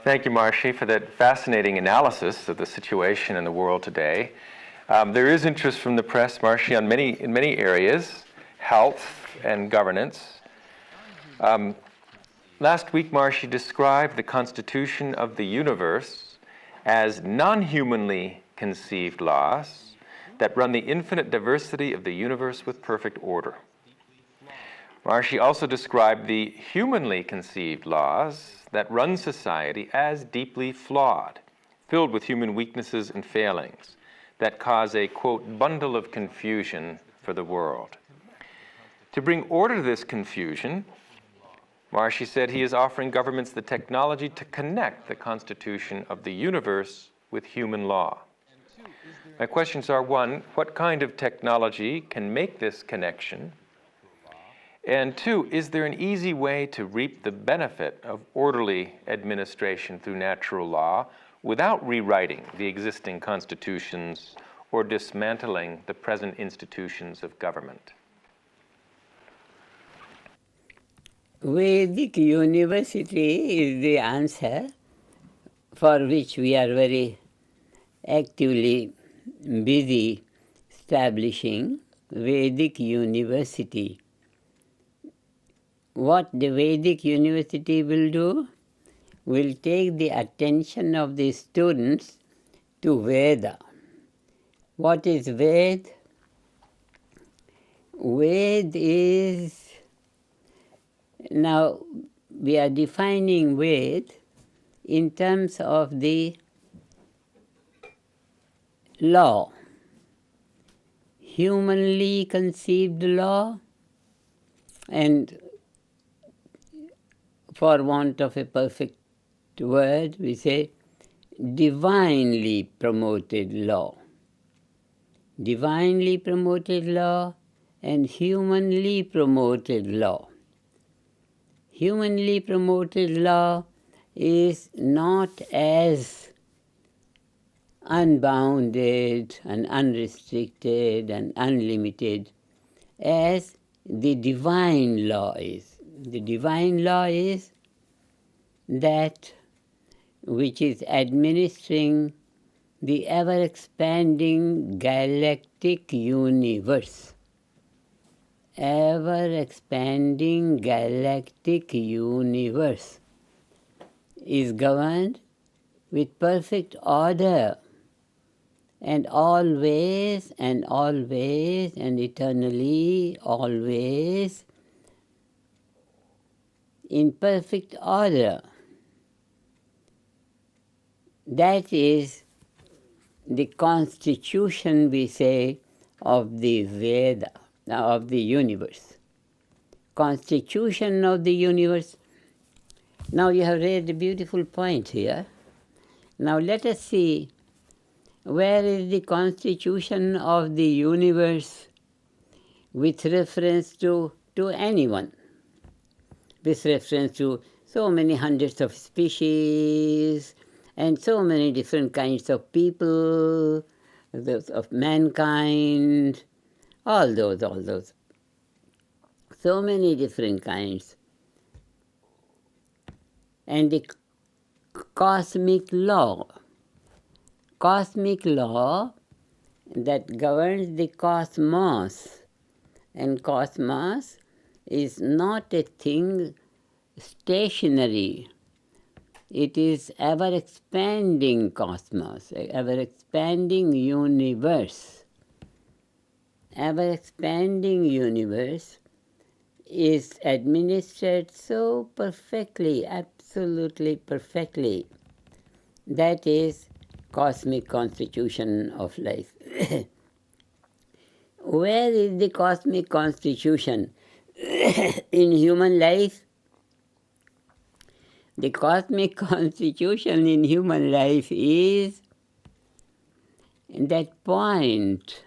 Thank you, Maharish, for that fascinating analysis of the situation in the world today. There is interest from the press, Maharish, in many areas, health and governance. Last week, Maharish described the constitution of the universe as non-humanly conceived laws that run the infinite diversity of the universe with perfect order. Maharish also described the humanly conceived laws that run society as deeply flawed, filled with human weaknesses and failings that cause a, quote, bundle of confusion for the world. To bring order to this confusion, Maharish said he is offering governments the technology to connect the constitution of the universe with human law. My questions are, one, what kind of technology can make this connection? And two, is there an easy way to reap the benefit of orderly administration through natural law without rewriting the existing constitutions or dismantling the present institutions of government? Vedic University is the answer, for which we are very actively busy establishing Vedic University. What the Vedic University will do, will take the attention of the students to Veda. What is Ved? Ved is, now we are defining Ved in terms of the law, humanly conceived law, and for want of a perfect word, we say divinely promoted law. Divinely promoted law and humanly promoted law. Humanly promoted law is not as unbounded and unrestricted and unlimited as the divine law is. The divine law is that which is administering the ever-expanding galactic universe. Ever-expanding galactic universe is governed with perfect order and always and eternally always in perfect order. That is the constitution, we say, of the Veda, of the universe. Constitution of the universe. Now you have read a beautiful point here. Now let us see, where is the constitution of the universe with reference to anyone? With reference to so many hundreds of species and so many different kinds of people, of mankind, all those. So many different kinds. And the cosmic law that governs the cosmos. And cosmos is not a thing stationary. It is ever-expanding cosmos, ever-expanding universe. Ever-expanding universe is administered so perfectly, absolutely perfectly. That is cosmic constitution of life. Where is the cosmic constitution in human life? The cosmic constitution in human life is that point.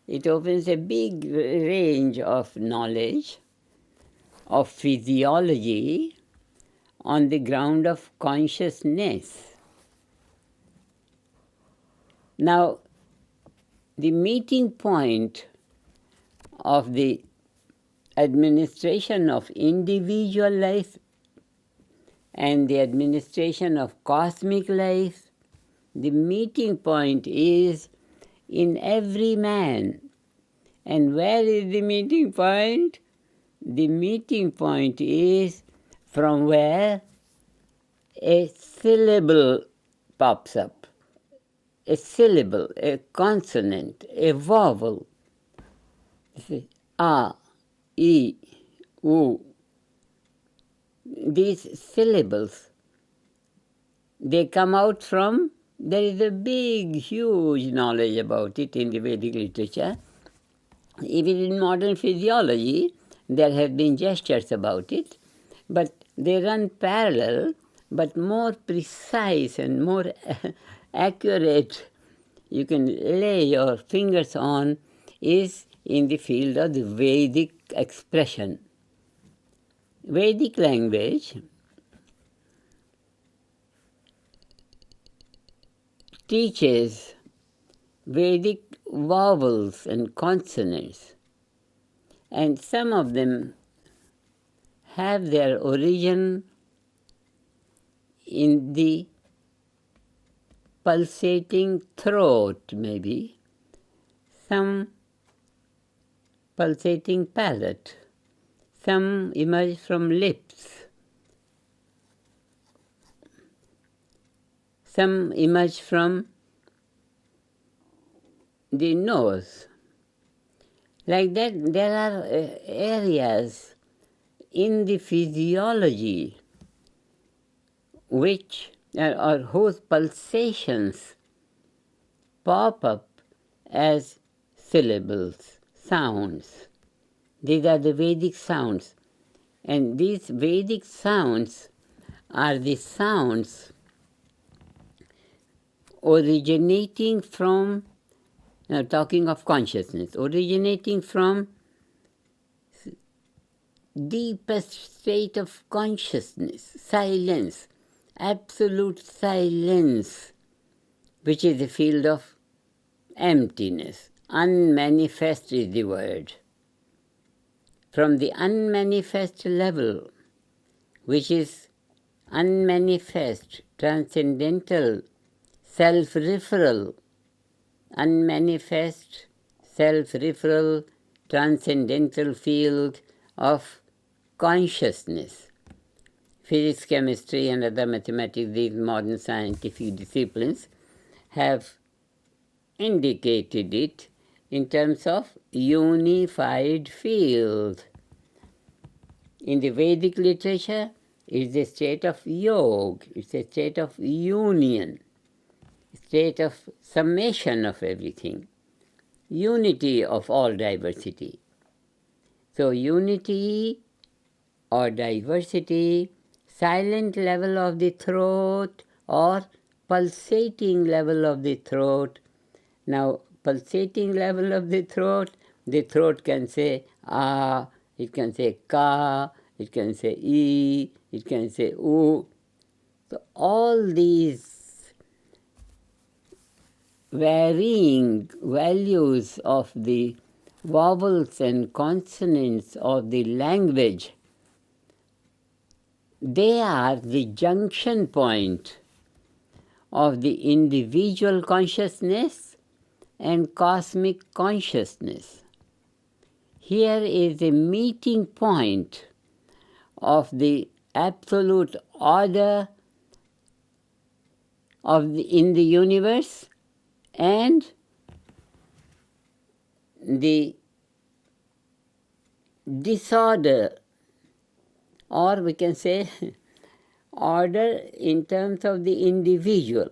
It opens a big range of knowledge, of physiology, on the ground of consciousness. Now, the meeting point of the administration of individual life and the administration of cosmic life, the meeting point is in every man. And where is the meeting point? The meeting point is from where a syllable pops up. A syllable, a consonant, a vowel. A, E, U. These syllables, they come out from, there is a big, huge knowledge about it in the Vedic literature. Even in modern physiology, there have been gestures about it, but they run parallel, but more precise and more accurate, you can lay your fingers on, is in the field of the Vedic expression. Vedic language teaches Vedic vowels and consonants, and some of them have their origin in the pulsating throat, maybe, some pulsating palate, some emerge from lips, some emerge from the nose. Like that, there are areas in the physiology which, or whose pulsations pop up as syllables, sounds. These are the Vedic sounds. And these Vedic sounds are the sounds originating from, now talking of consciousness, originating from deepest state of consciousness, silence, absolute silence, which is the field of emptiness. Unmanifest is the word. From the unmanifest level, which is unmanifest, transcendental, self-referral, unmanifest, self-referral, transcendental field of consciousness. Physics, chemistry, and other mathematics, these modern scientific disciplines, have indicated it in terms of unified field. In the Vedic literature, it's a state of yoga, it's a state of union, state of summation of everything, unity of all diversity. So unity or diversity, silent level of the throat or pulsating level of the throat. Now, pulsating level of the throat can say ah, it can say ka, it can say e, it can say u. So all these varying values of the vowels and consonants of the language, they are the junction point of the individual consciousness and cosmic consciousness. Here is a meeting point of the absolute order in the universe and the disorder, or we can say order in terms of the individual,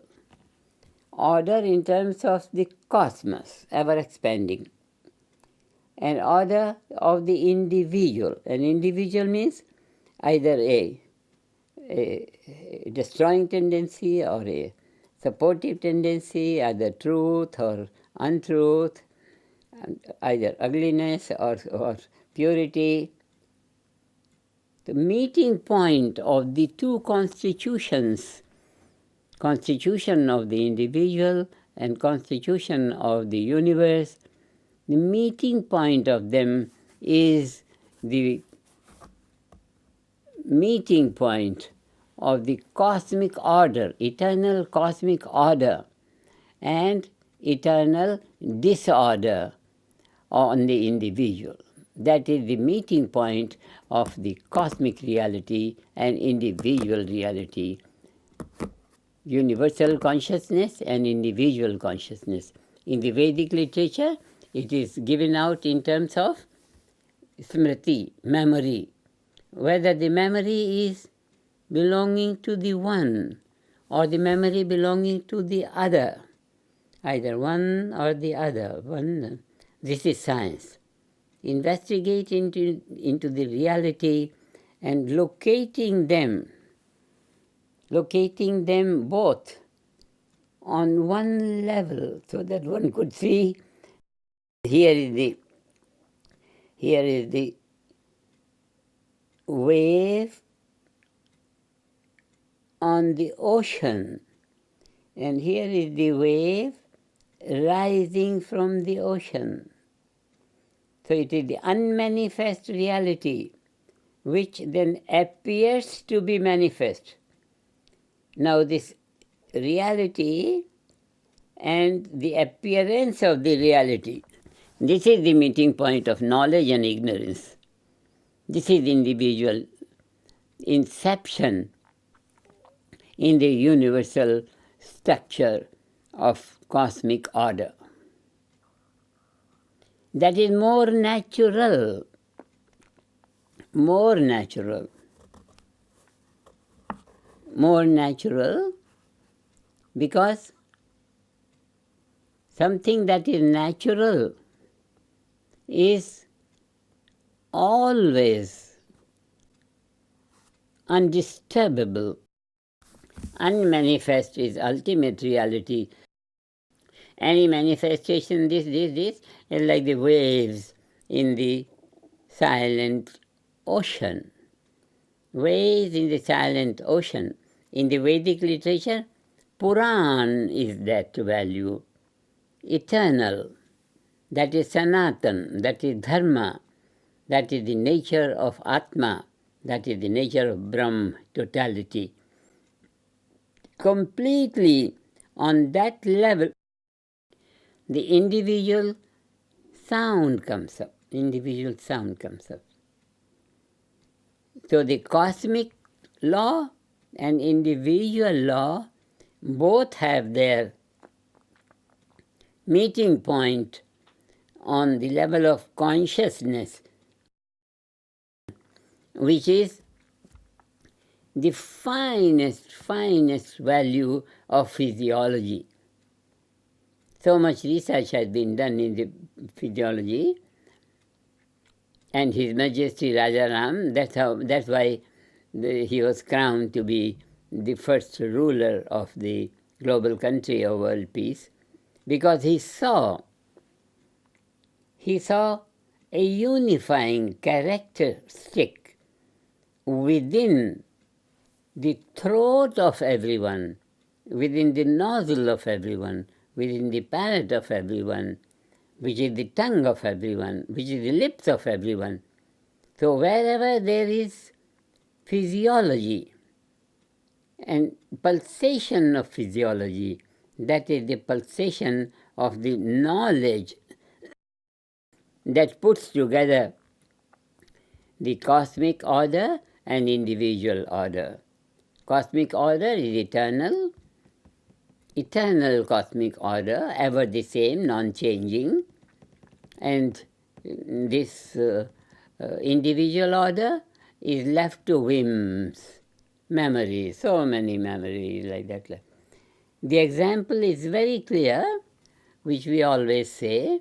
order in terms of the cosmos, ever expanding, and order of the individual. An individual means either a destroying tendency or a supportive tendency, either truth or untruth, either ugliness or purity. The meeting point of the two constitutions, constitution of the individual and constitution of the universe, the meeting point of them is the meeting point of the cosmic order, eternal cosmic order, and eternal disorder on the individual. That is the meeting point of the cosmic reality and individual reality, universal consciousness and individual consciousness. In the Vedic literature, it is given out in terms of smriti, memory, whether the memory is belonging to the one or the memory belonging to the other, either one or the other. This is science. Investigate into the reality and locating them both on one level so that one could see here is the wave on the ocean, and here is the wave rising from the ocean. So it is the unmanifest reality which then appears to be manifest. Now this reality and the appearance of the reality, this is the meeting point of knowledge and ignorance. This is individual inception in the universal structure of cosmic order. That is more natural because something that is natural is always undisturbable. Unmanifest is ultimate reality. Any manifestation, this is like the waves in the silent ocean. Waves in the silent ocean. In the Vedic literature, Puran is that value, eternal. That is Sanatan, that is Dharma, that is the nature of Atma, that is the nature of Brahm, totality. Completely on that level, the individual sound comes up. So the cosmic law and individual law both have their meeting point on the level of consciousness, which is the finest value of physiology. So much research has been done in the physiology, and His Majesty Rajaram, that's why he was crowned to be the first ruler of the global country of world peace, because he saw a unifying characteristic within the throat of everyone, within the nozzle of everyone, within the palate of everyone, which is the tongue of everyone, which is the lips of everyone. So wherever there is physiology and pulsation of physiology, that is the pulsation of the knowledge that puts together the cosmic order and individual order. Cosmic order is eternal cosmic order, ever the same, non-changing, and this individual order is left to whims, memories, so many memories like that. The example is very clear, which we always say,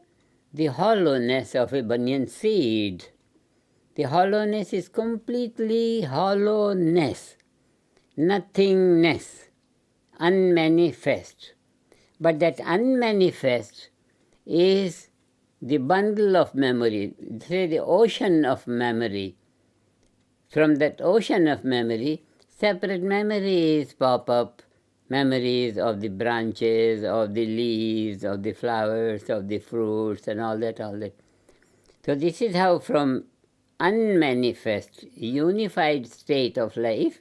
the hollowness of a banyan seed. The hollowness is completely hollowness, nothingness, unmanifest. But that unmanifest is the bundle of memory, say the ocean of memory. From that ocean of memory, separate memories pop up, memories of the branches, of the leaves, of the flowers, of the fruits, and all that. So this is how from unmanifest, unified state of life,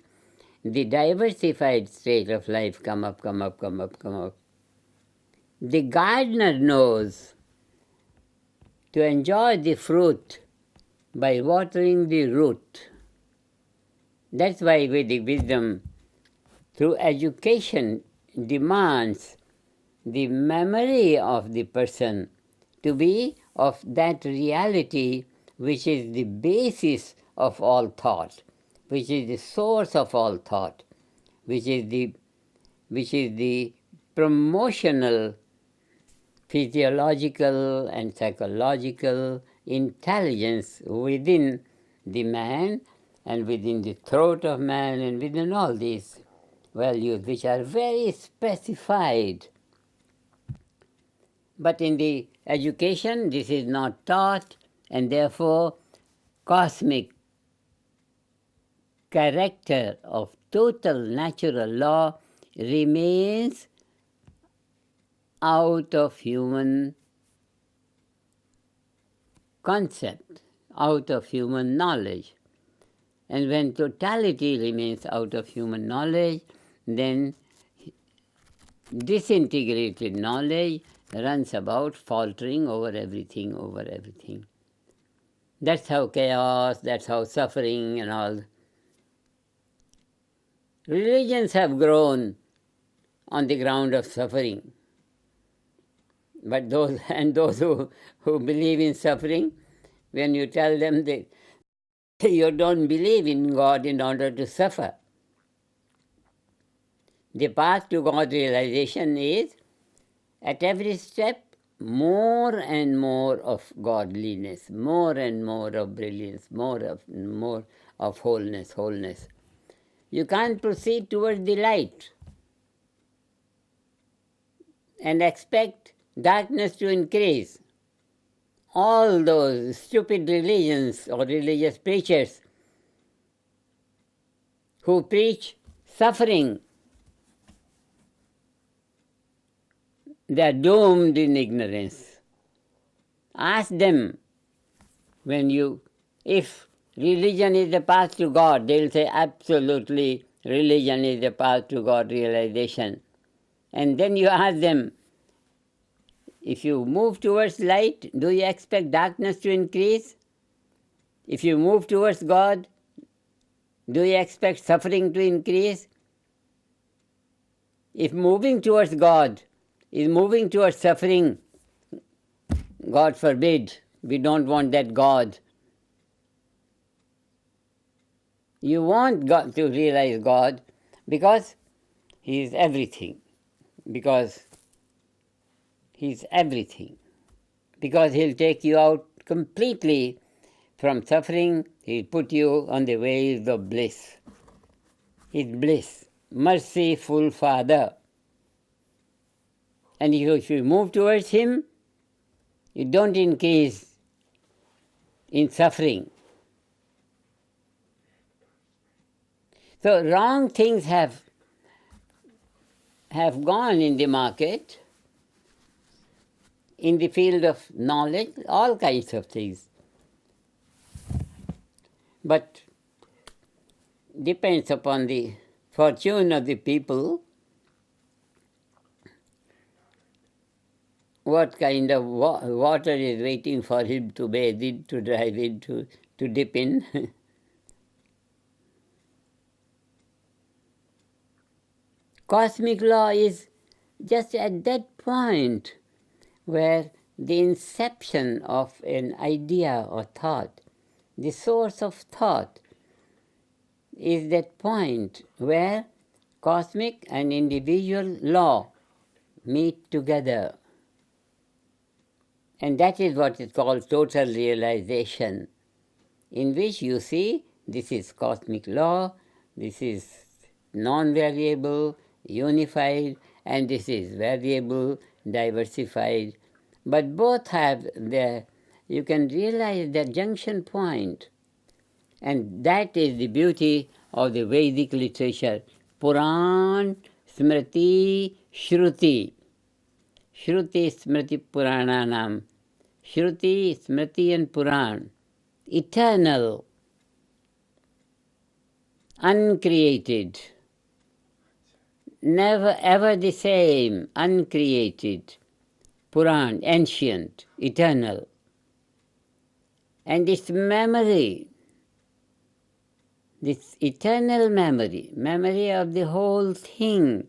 the diversified state of life come up, come up, come up, come up. The gardener knows to enjoy the fruit by watering the root. That's why Vedic wisdom, through education, demands the memory of the person to be of that reality which is the basis of all thought, which is the source of all thought, which is the promotional physiological and psychological intelligence within the man and within the throat of man and within all these values which are very specified. But in the education this is not taught, and therefore cosmic character of total natural law remains out of human concept, out of human knowledge. And when totality remains out of human knowledge, then disintegrated knowledge runs about faltering over everything, over everything. That's how chaos, that's how suffering and all. Religions have grown on the ground of suffering. But those who believe in suffering, when you tell them that you don't believe in God in order to suffer, the path to God realization is, at every step, more and more of godliness, more and more of brilliance, more of wholeness. You can't proceed towards the light and expect darkness to increase. All those stupid religions or religious preachers who preach suffering, they are doomed in ignorance. Ask them, if religion is the path to God, they will say absolutely religion is the path to God realization. And then you ask them, if you move towards light, do you expect darkness to increase? If you move towards God, do you expect suffering to increase? If moving towards God is moving towards suffering, God forbid, we don't want that God. You want God to realize God because He is everything. Because He's everything. Because He'll take you out completely from suffering, He'll put you on the ways of bliss. It's bliss. Merciful Father. And if you move towards Him, you don't increase in suffering. So wrong things have gone in the market, in the field of knowledge, all kinds of things. But depends upon the fortune of the people, what kind of water is waiting for him to bathe in, to drive in, to dip in. Cosmic law is just at that point where the inception of an idea or thought, the source of thought, is that point where cosmic and individual law meet together. And that is what is called total realization, in which you see this is cosmic law, this is non-variable, unified, and this is variable, diversified. But both have you can realize the junction point. And that is the beauty of the Vedic literature. Puran, Smriti, Shruti. Shruti, Smriti, Purananam. Shruti, Smriti and Puran. Eternal. uncreated, never ever the same, uncreated, Puran, ancient, eternal. And its memory, this eternal memory, memory of the whole thing,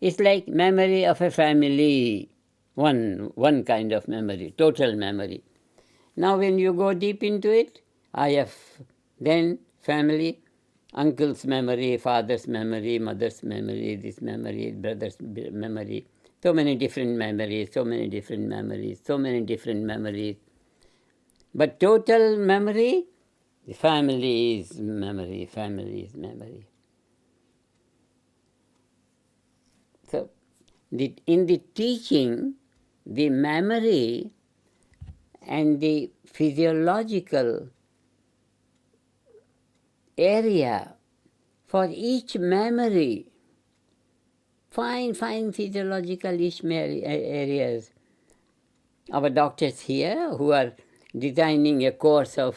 is like memory of a family, one kind of memory, total memory. Now when you go deep into it, I have then family, uncle's memory, father's memory, mother's memory, this memory, brother's memory, so many different memories, so many different memories, so many different memories. But total memory, the family is memory, family is memory. So in the teaching, the memory and the physiological area for each memory, fine physiological each areas. Our doctors here who are designing a course of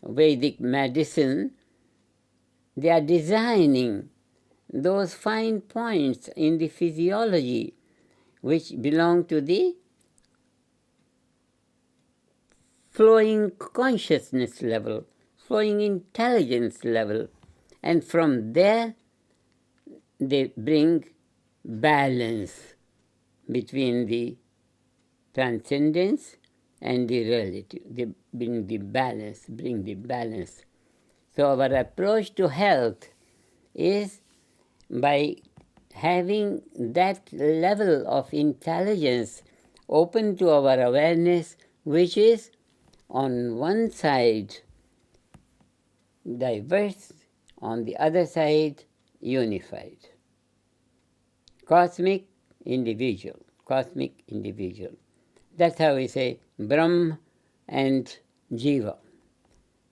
Vedic medicine, they are designing those fine points in the physiology which belong to the flowing consciousness level, flowing intelligence level, and from there they bring balance between the transcendence and the relative. They bring the balance. So our approach to health is by having that level of intelligence open to our awareness, which is on one side diverse, on the other side unified. Cosmic, individual. That's how we say Brahm and Jiva.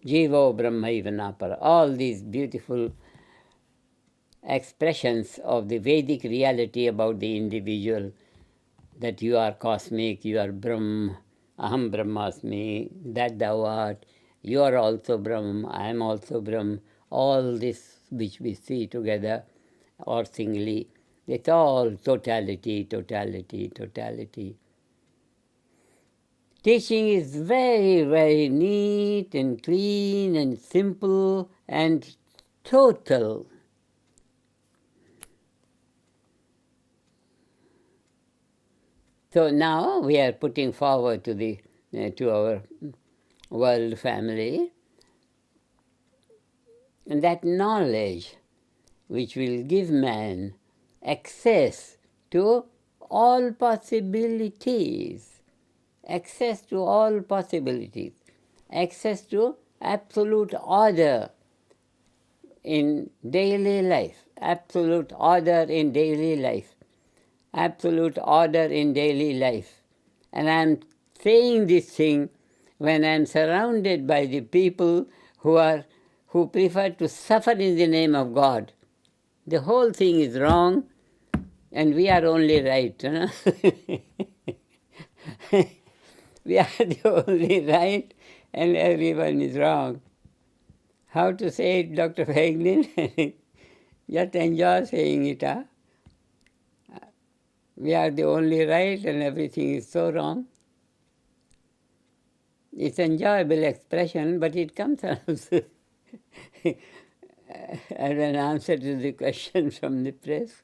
Jivo Brahmaiva Napara. All these beautiful expressions of the Vedic reality about the individual, that you are cosmic, you are Brahm, Aham Brahmasmi, that thou art, you are also Brahm, I am also Brahm. All this which we see together or singly, it's all totality. Teaching is very neat and clean and simple and total. So now we are putting forward to our world family, and that knowledge which will give man access to all possibilities, access to absolute order in daily life, absolute order in daily life. And I'm saying this thing when I'm surrounded by the people who prefer to suffer in the name of God. The whole thing is wrong, and we are only right. You know? We are the only right, and everyone is wrong. How to say it, Dr. Feiglin? Just enjoy saying it, huh? We are the only right and everything is so wrong. It's enjoyable expression, but it comes as an answer to the question from the press.